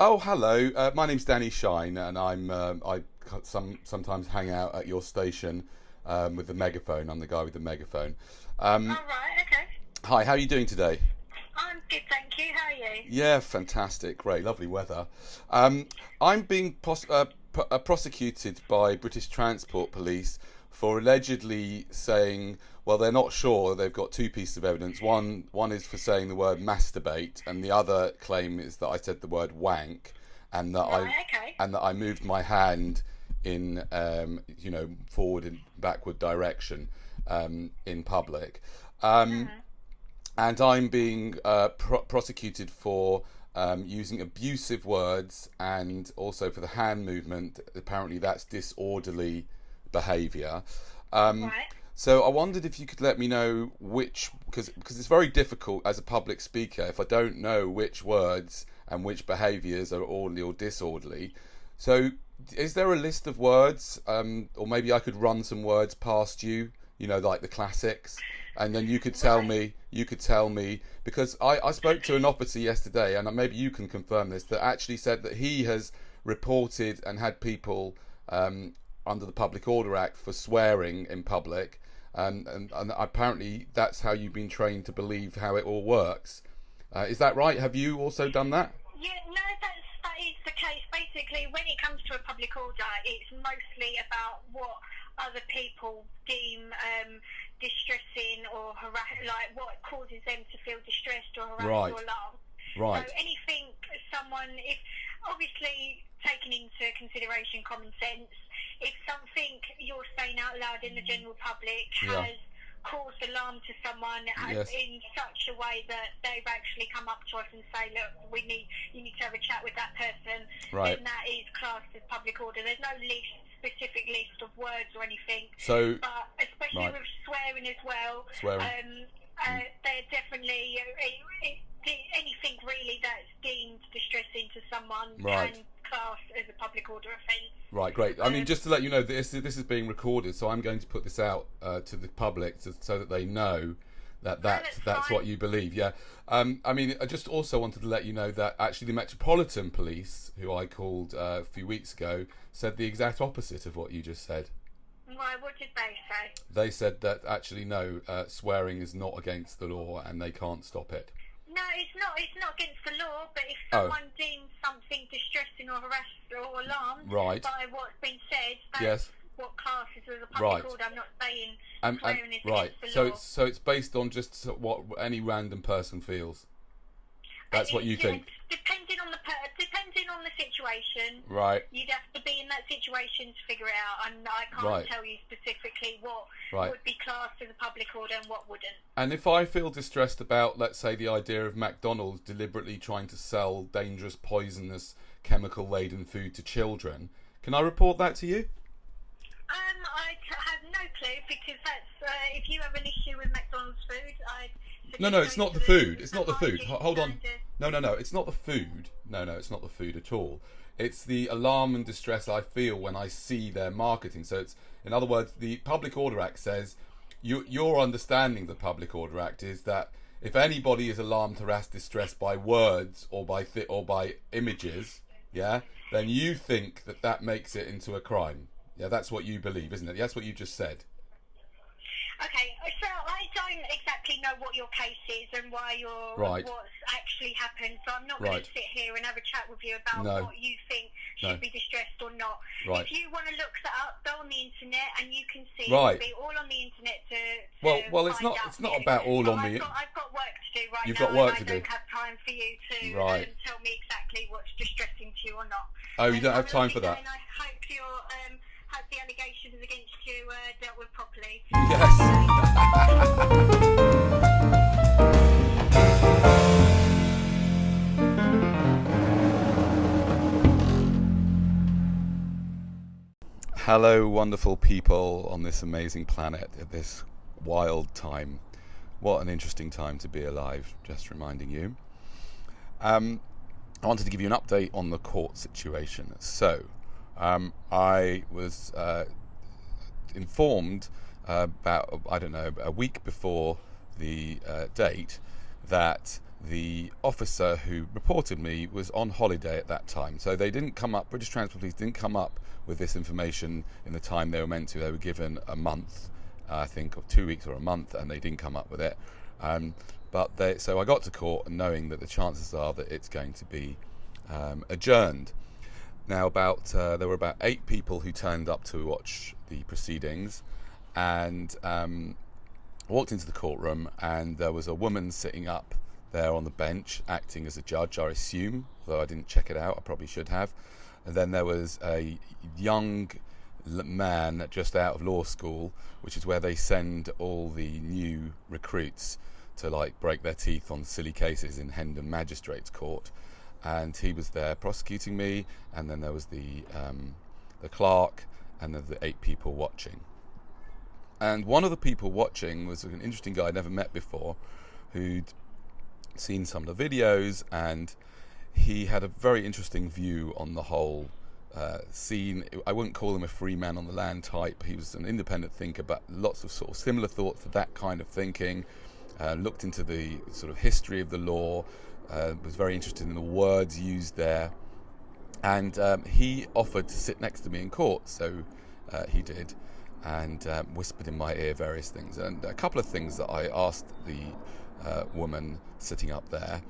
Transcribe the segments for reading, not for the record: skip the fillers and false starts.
Oh, hello. My name's Danny Shine, and I sometimes hang out at your station with the megaphone. I'm the guy with the megaphone. All Um, right, okay. Hi, how are you doing today? I'm good, thank you. How are you? Yeah, fantastic, great, lovely weather. Um, I'm being prosecuted by British Transport Police for allegedly saying, well, they're not sure. They've got two pieces of evidence. One is for saying the word masturbate, and the other claim is that I said the word wank, and that I Right, okay. and that I moved my hand in forward and backward direction in public. Um, Mm. and I'm being prosecuted for using abusive words and also for the hand movement. Apparently, that's disorderly behaviour. Um, Right. so I wondered if you could let me know which, because it's very difficult as a public speaker if I don't know which words and which behaviours are orderly or disorderly. So, is there a list of words, or maybe I could run some words past you? You know, like the classics, and then Right. you could tell me, because I spoke to an officer yesterday, and maybe you can confirm this, that actually said that he has reported and had people under the Public Order Act for swearing in public, and apparently that's how you've been trained to believe how it all works. Is that right? Have you also done that? Yeah, no, that is the case. Basically, when it comes to a public order, it's mostly about what other people deem distressing or like what causes them to feel distressed or harassed Right, or alarmed. So right, anything if obviously taking into consideration common sense, if something you're saying out loud in the general public yeah, has caused alarm to someone yes, in such a way that they've actually come up to us and say, look, you need to have a chat with that person, right. then that is classed as public order. There's no specific list of words or anything, So, but especially right, with swearing as well, swearing. they're definitely anything really that's deemed distressing to someone Right. can class as a public order offence. Right, great. I mean, Um, just to let you know, this is being recorded, so I'm going to put this out to the public so that they know that no, that's that's what fine. you believe. Yeah. I mean, I just also wanted to let you know that actually the Metropolitan Police, who I called a few weeks ago, said the exact opposite of what you just said. Why? What did they say? They said that actually no, swearing is not against the law and they can't stop it. No, it's not. It's not against the law. But if Oh, someone deems something distressing or harassed or alarmed right. by what's been said, that's Yes. what classes as a public Right. order. I'm not saying And swearing is right. against the So law. it's based on just what any random person feels. That's what you Yeah, think. depending on the situation, Right, you'd have to be in that situation to figure it out. I can't right, tell you specifically what right. would be classed as a public order and what wouldn't. And if I feel distressed about, let's say, the idea of McDonald's deliberately trying to sell dangerous, poisonous, chemical-laden food to children, can I report that to you? Have no clue because that's if you have an issue with McDonald's food, I No, suggest no, it's going not to the food. It's the not the food. hygiene Hold on. standard. No, no, no. It's not the food. No, no, it's not the food at all. It's the alarm and distress I feel when I see their marketing. So it's, in other words, the Public Order Act says your understanding of the Public Order Act is that if anybody is alarmed, harassed, distressed by words or by images, yeah, then you think that that makes it into a crime. Yeah, that's what you believe, isn't it? That's what you just said. Okay, so I don't exactly know what your case is and Right, what's actually happened. So I'm not going to right. sit here and have a chat with you about No, what you think no. should be distressed or not. Right, If you want to look that up, go on the internet and you can see it will right. be all on the internet to Well, it's find not. out It's for not you. about all But on me. I've got work to do right You've now, got and work I to do. don't have time for you to Right. tell me exactly what's distressing to you or not. Oh, you don't Have have a time lovely for day, that. and I hope hope the allegations against you dealt with properly. Have a Yes. good day. Hello, wonderful people on this amazing planet at this wild time. What an interesting time to be alive, just reminding you. I wanted to give you an update on the court situation. So, I was informed about, I don't know, a week before the date that the officer who reported me was on holiday at that time. So they didn't come up, British Transport Police didn't come up with this information in the time they were meant to. They were given a month, I think, or 2 weeks or a month, and they didn't come up with it. So I got to court knowing that the chances are that it's going to be adjourned. Now, there were about 8 people who turned up to watch the proceedings, and walked into the courtroom, and there was a woman sitting up there on the bench acting as a judge, I assume, though I didn't check it out, I probably should have. And then there was a young man just out of law school, which is where they send all the new recruits to like break their teeth on silly cases in Hendon Magistrates Court. And he was there prosecuting me, and then there was the clerk, and then the 8 people watching. And one of the people watching was an interesting guy I'd never met before, who'd seen some of the videos, and he had a very interesting view on the whole scene. I wouldn't call him a free man on the land type. He was an independent thinker, but lots of sort of similar thoughts to that kind of thinking. Looked into the sort of history of the law, was very interested in the words used there, and he offered to sit next to me in court, so he did, and whispered in my ear various things. And a couple of things that I asked the woman sitting up there,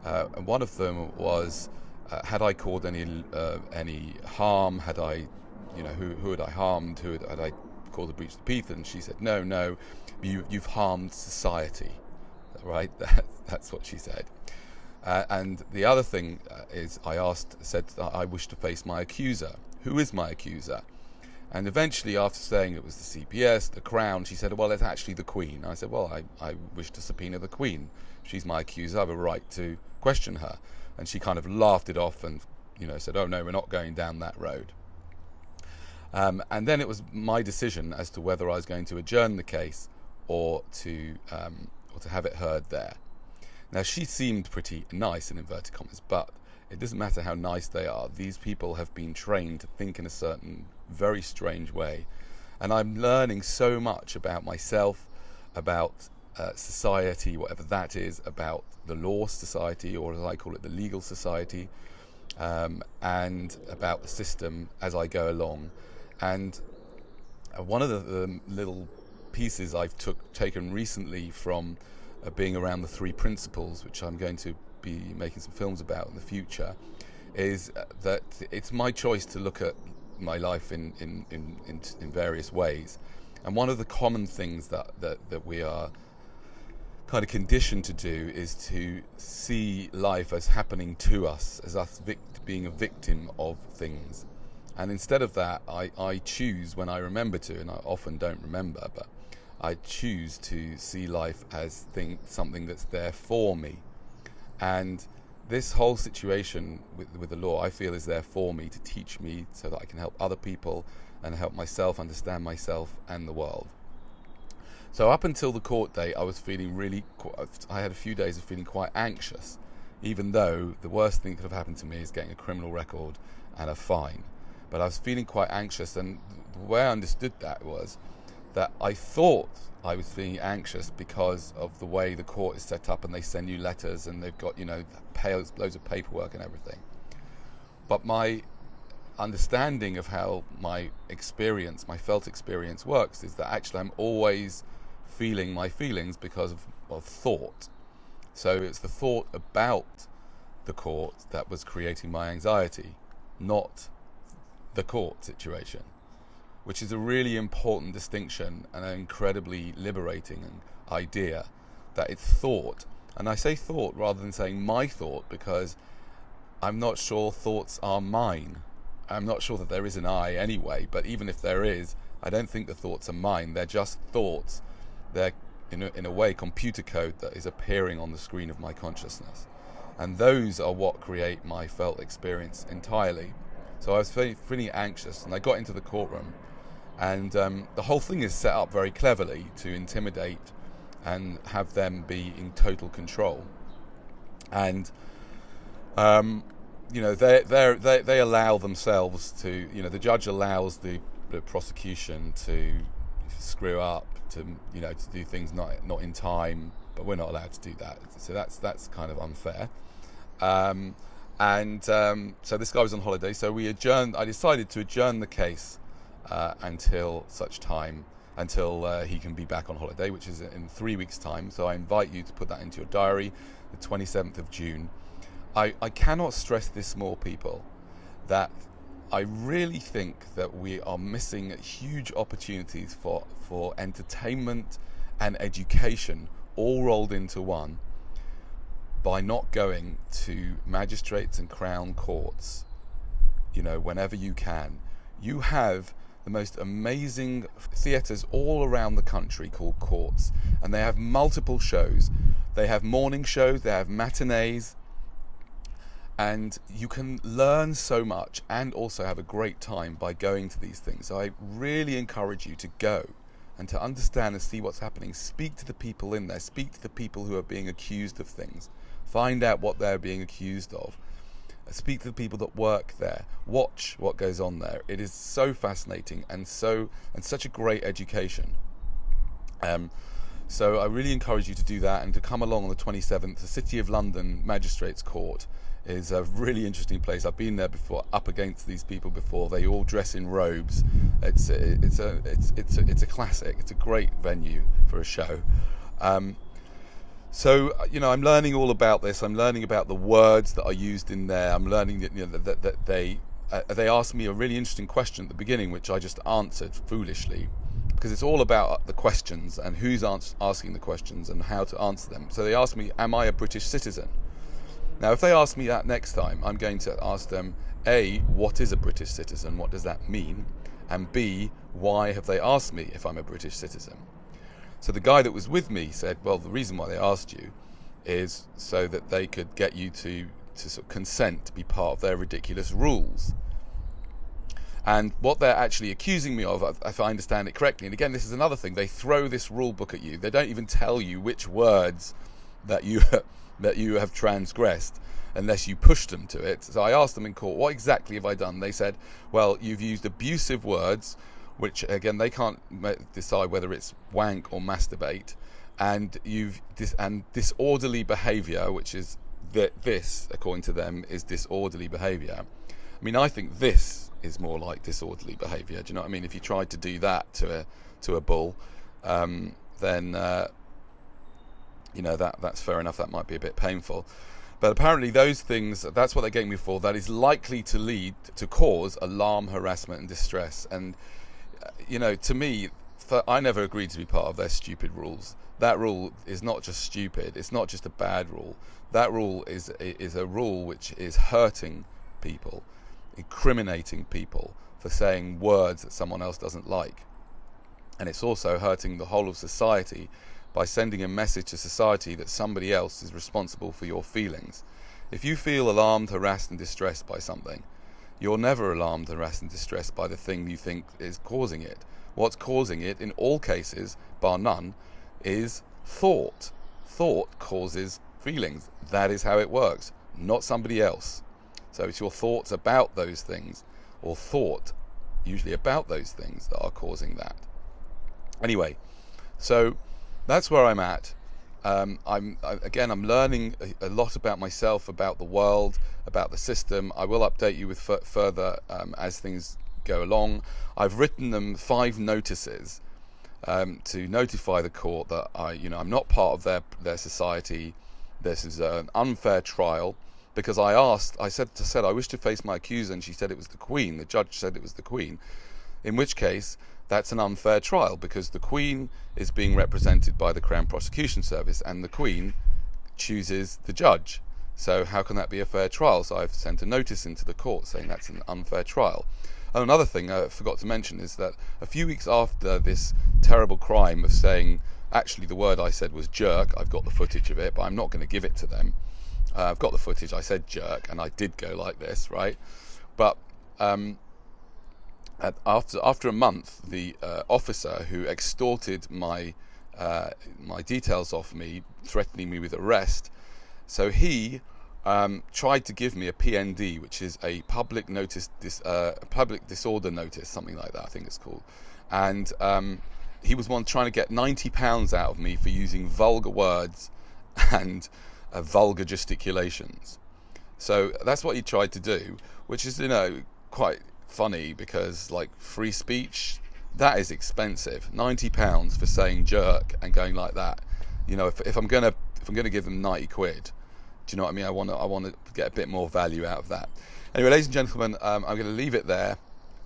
and one of them was, had I caused any harm? Had I, who had I harmed? Had I caused a breach of the peace? And she said, no, you've harmed society, right? That's what she said. And the other thing is, said that I wish to face my accuser. Who is my accuser? And eventually, after saying it was the CPS, the Crown, she said, well, it's actually the Queen. I said, well, I wish to subpoena the Queen. She's my accuser. I have a right to question her. And she kind of laughed it off and, said, oh, no, we're not going down that road. And then it was my decision as to whether I was going to adjourn the case or to have it heard there. Now, she seemed pretty nice, in inverted commas, but it doesn't matter how nice they are. These people have been trained to think in a certain very strange way. And I'm learning so much about myself, about society, whatever that is, about the law society, or as I call it, the legal society, and about the system as I go along. And one of the little pieces I've taken recently from being around the 3 principles, which I'm going to be making some films about in the future, is that it's my choice to look at my life in various ways. And one of the common things that we are kind of conditioned to do is to see life as happening to us, as us being a victim of things. And instead of that, I choose, when I remember to, and I often don't remember, but I choose to see life as something that's there for me. And this whole situation with the law, I feel, is there for me, to teach me so that I can help other people and help myself understand myself and the world. So up until the court date, I was feeling I had a few days of feeling quite anxious, even though the worst thing that could have happened to me is getting a criminal record and a fine. But I was feeling quite anxious, and the way I understood that was that I thought I was feeling anxious because of the way the court is set up, and they send you letters and they've got, loads of paperwork and everything. But my understanding of how my felt experience works is that actually I'm always feeling my feelings because of thought. So it's the thought about the court that was creating my anxiety, not the court situation, which is a really important distinction and an incredibly liberating idea, that it's thought. And I say thought rather than saying my thought, because I'm not sure thoughts are mine. I'm not sure that there is an I anyway, but even if there is, I don't think the thoughts are mine. They're just thoughts. They're, in a way, computer code that is appearing on the screen of my consciousness. And those are what create my felt experience entirely. So I was feeling anxious, and I got into the courtroom, and the whole thing is set up very cleverly to intimidate and have them be in total control. And they allow themselves to, the judge allows the prosecution to screw up, to do things not in time, but we're not allowed to do that. So that's kind of unfair. So this guy was on holiday, so I decided to adjourn the case until he can be back on holiday, which is in 3 weeks' time. So I invite you to put that into your diary, the 27th of June. I cannot stress this more, people, that I really think that we are missing huge opportunities for entertainment and education all rolled into one by not going to magistrates and crown courts, whenever you can. You have the most amazing theatres all around the country called courts, and they have multiple shows. They have morning shows, they have matinees, and you can learn so much and also have a great time by going to these things. So I really encourage you to go and to understand and see what's happening. Speak to the people in there. Speak to the people who are being accused of things. Find out what they're being accused of. Speak to the people that work there. Watch what goes on there. It is so fascinating and such a great education. So I really encourage you to do that and to come along on the 27th. The City of London Magistrates Court is a really interesting place. I've been there before, up against these people before. They all dress in robes. It's a classic. It's a great venue for a show. So I'm learning all about this. I'm learning about the words that are used in there. I'm learning that they asked me a really interesting question at the beginning, which I just answered foolishly, because it's all about the questions and who's asking the questions and how to answer them. So they asked me, am I a British citizen? Now, if they ask me that next time, I'm going to ask them, A, what is a British citizen? What does that mean? And B, why have they asked me if I'm a British citizen? So the guy that was with me said, well, the reason why they asked you is so that they could get you to sort of consent to be part of their ridiculous rules. And what they're actually accusing me of, if I understand it correctly, and again, this is another thing, they throw this rule book at you. They don't even tell you which words that you have transgressed unless you push them to it. So I asked them in court, what exactly have I done? They said, well, you've used abusive words, which again, they can't decide whether it's wank or masturbate, and disorderly behaviour, which is this, according to them, is disorderly behaviour. I mean, I think this is more like disorderly behaviour. Do you know what I mean? If you tried to do that to a bull, then that's fair enough. That might be a bit painful. But apparently those things, that's what they gave me for, that is likely to cause alarm, harassment and distress. And, to me, I never agreed to be part of their stupid rules. That rule is not just stupid. It's not just a bad rule. That rule is a rule which is hurting people, incriminating people for saying words that someone else doesn't like. And it's also hurting the whole of society by sending a message to society that somebody else is responsible for your feelings. If you feel alarmed, harassed and distressed by something, you're never alarmed, harassed and distressed by the thing you think is causing it. What's causing it, in all cases, bar none, is thought. Thought causes feelings. That is how it works, not somebody else. So it's your thoughts about those things, or thought usually about those things, that are causing that. Anyway, so that's where I'm at. I'm learning a lot about myself, about the world, about the system. I will update you with further as things go along. I've written them 5 notices to notify the court that I'm not part of their society. This is an unfair trial, because I said I wish to face my accuser, and she said it was the Queen. The judge said it was the Queen, in which case that's an unfair trial, because the Queen is being represented by the Crown Prosecution Service and the Queen chooses the judge. So how can that be a fair trial? So I've sent a notice into the court saying that's an unfair trial. And another thing I forgot to mention is that a few weeks after this terrible crime of saying, actually the word I said was jerk, I've got the footage of it, but I'm not going to give it to them. I've got the footage, I said jerk, and I did go like this, right? But after a month, the officer who extorted my details off me, threatening me with arrest, so he tried to give me a PND, which is a public notice, public disorder notice, something like that, I think it's called. And he was one trying to get £90 out of me for using vulgar words and vulgar gesticulations. So that's what he tried to do, which is, quite funny, because like free speech, that is expensive. £90 for saying jerk and going like that. If I'm gonna give them 90 quid, do you know what I mean? I want to get a bit more value out of that. Anyway, ladies and gentlemen, I'm going to leave it there,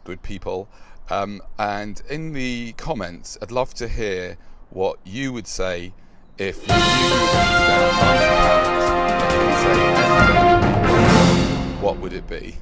good people. And in the comments, I'd love to hear what you would say if you knew £90. What would it be?